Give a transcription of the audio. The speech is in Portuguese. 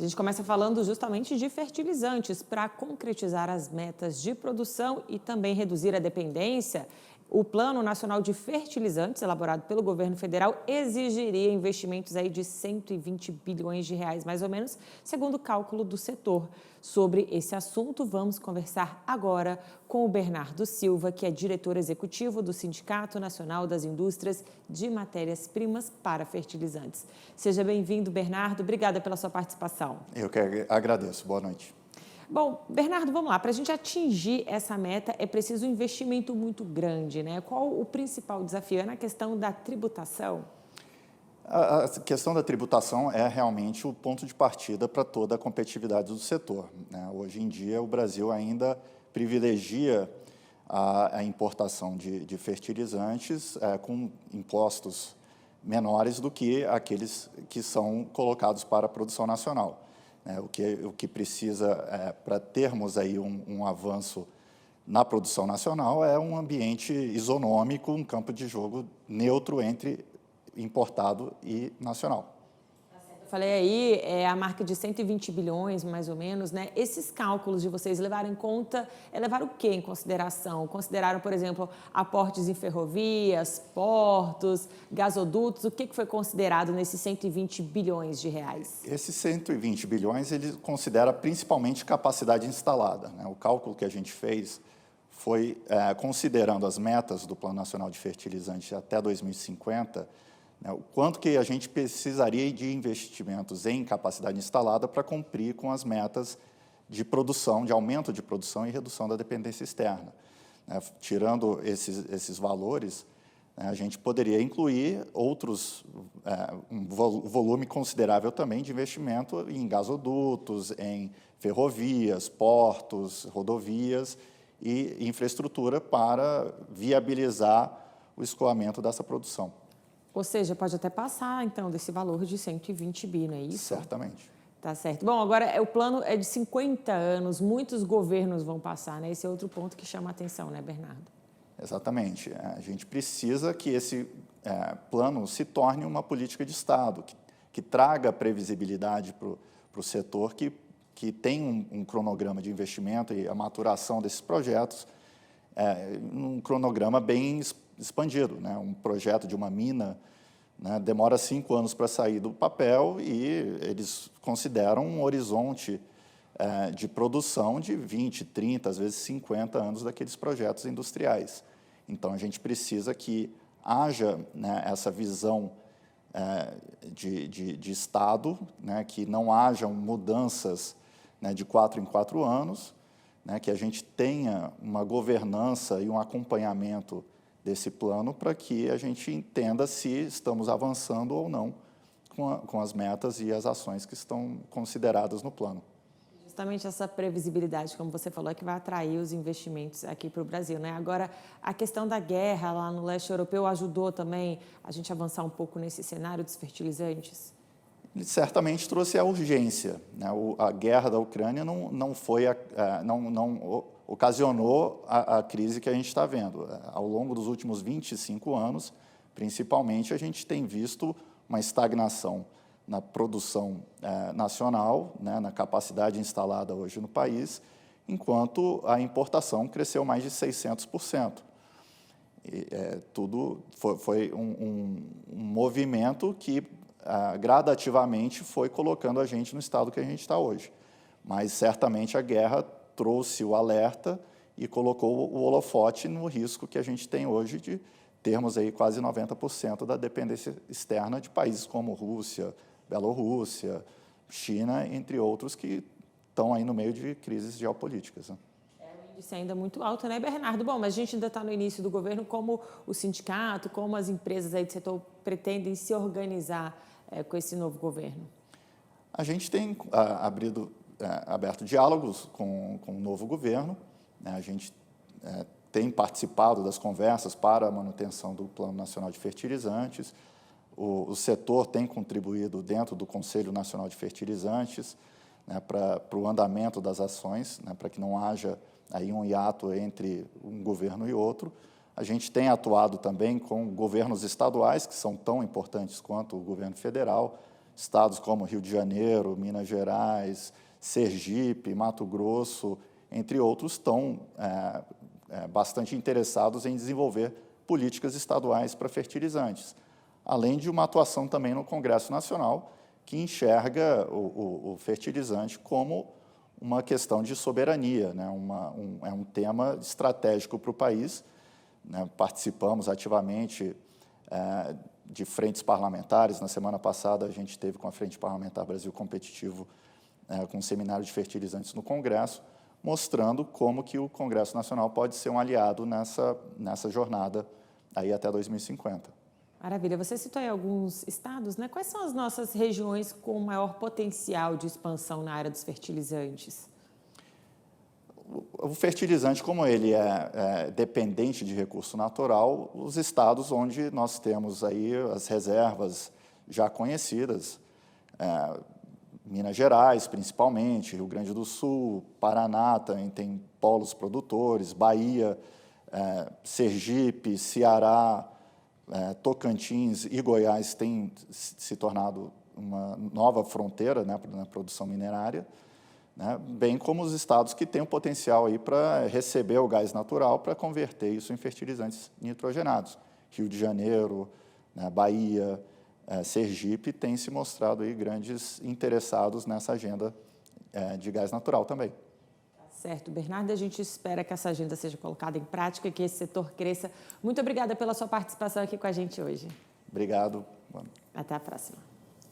A gente começa falando justamente de fertilizantes para concretizar as metas de produção e também reduzir a dependência. O Plano Nacional de Fertilizantes, elaborado pelo governo federal, exigiria investimentos aí de 120 bilhões de reais, mais ou menos, segundo o cálculo do setor. Sobre esse assunto, vamos conversar agora com o Bernardo Silva, que é diretor executivo do Sindicato Nacional das Indústrias de Matérias-Primas para Fertilizantes. Seja bem-vindo, Bernardo. Obrigada pela sua participação. Eu que agradeço. Boa noite. Bom, Bernardo, vamos lá. Para a gente atingir essa meta, é preciso um investimento muito grande, né? Qual o principal desafio? É na questão da tributação? A questão da tributação é realmente o ponto de partida para toda a competitividade do setor, né? Hoje em dia, o Brasil ainda privilegia a importação de fertilizantes com impostos menores do que aqueles que são colocados para a produção nacional. O que precisa, para termos aí um avanço na produção nacional, é um ambiente isonômico, um campo de jogo neutro entre importado e nacional. Eu falei aí, a marca de 120 bilhões, mais ou menos, né? Esses cálculos de vocês levaram em conta, levaram o que em consideração? Consideraram, por exemplo, aportes em ferrovias, portos, gasodutos? O que foi considerado nesses 120 bilhões de reais? Esses 120 bilhões, ele considera principalmente capacidade instalada, né? O cálculo que a gente fez foi, considerando as metas do Plano Nacional de Fertilizantes até 2050, o quanto que a gente precisaria de investimentos em capacidade instalada para cumprir com as metas de produção, de aumento de produção e redução da dependência externa. Tirando esses valores, a gente poderia incluir outros, um volume considerável também de investimento em gasodutos, em ferrovias, portos, rodovias e infraestrutura para viabilizar o escoamento dessa produção. Ou seja, pode até passar, então, desse valor de 120 bi, não é isso? Certamente. Tá certo. Bom, agora o plano é de 50 anos, muitos governos vão passar, né? Esse é outro ponto que chama a atenção, né, Bernardo? Exatamente. A gente precisa que esse plano se torne uma política de Estado, que traga previsibilidade para o setor, que tem um cronograma de investimento e a maturação desses projetos, um cronograma bem expandido, né? Um projeto de uma mina, né, demora 5 anos para sair do papel e eles consideram um horizonte de produção de 20, 30, às vezes 50 anos daqueles projetos industriais. Então, a gente precisa que haja, né, essa visão de Estado, né, que não hajam mudanças, né, de 4 em 4 anos, né, que a gente tenha uma governança e um acompanhamento desse plano para que a gente entenda se estamos avançando ou não com as metas e as ações que estão consideradas no plano. Justamente essa previsibilidade, como você falou, é que vai atrair os investimentos aqui para o Brasil, né? Agora, a questão da guerra lá no leste europeu ajudou também a gente avançar um pouco nesse cenário dos fertilizantes? Ele certamente trouxe a urgência, né? A guerra da Ucrânia não ocasionou a crise que a gente está vendo. Ao longo dos últimos 25 anos, principalmente, a gente tem visto uma estagnação na produção nacional, né, na capacidade instalada hoje no país, enquanto a importação cresceu mais de 600%. Tudo foi um movimento que gradativamente foi colocando a gente no estado que a gente está hoje. Mas, certamente, a guerra trouxe o alerta e colocou o holofote no risco que a gente tem hoje de termos aí quase 90% da dependência externa de países como Rússia, Bielorrússia, China, entre outros, que estão aí no meio de crises geopolíticas, né? O índice ainda muito alto, né, Bernardo? Bom, mas a gente ainda está no início do governo. Como o sindicato, como as empresas aí do setor pretendem se organizar com esse novo governo? A gente tem aberto diálogos com o novo governo, né? A gente tem participado das conversas para a manutenção do Plano Nacional de Fertilizantes. O setor tem contribuído dentro do Conselho Nacional de Fertilizantes, né, para o andamento das ações, né, para que não haja aí um hiato entre um governo e outro. A gente tem atuado também com governos estaduais, que são tão importantes quanto o governo federal, estados como Rio de Janeiro, Minas Gerais, Sergipe, Mato Grosso, entre outros, estão bastante interessados em desenvolver políticas estaduais para fertilizantes, além de uma atuação também no Congresso Nacional, que enxerga o fertilizante como uma questão de soberania, né? É um tema estratégico para o país, né? Participamos ativamente de frentes parlamentares. Na semana passada, a gente teve com a Frente Parlamentar Brasil Competitivo com um seminário de fertilizantes no Congresso, mostrando como que o Congresso Nacional pode ser um aliado nessa jornada aí até 2050. Maravilha. Você citou aí alguns estados, né? Quais são as nossas regiões com maior potencial de expansão na área dos fertilizantes? O fertilizante, como ele é dependente de recurso natural, os estados onde nós temos aí as reservas já conhecidas, Minas Gerais, principalmente, Rio Grande do Sul, Paraná também tem polos produtores, Bahia, Sergipe, Ceará, Tocantins e Goiás têm se tornado uma nova fronteira, né, na produção minerária, né, bem como os estados que têm o potencial aí para receber o gás natural para converter isso em fertilizantes nitrogenados. Rio de Janeiro, né, Bahia, Sergipe têm se mostrado aí grandes interessados nessa agenda de gás natural também. Certo, Bernardo, a gente espera que essa agenda seja colocada em prática e que esse setor cresça. Muito obrigada pela sua participação aqui com a gente hoje. Obrigado. Até a próxima.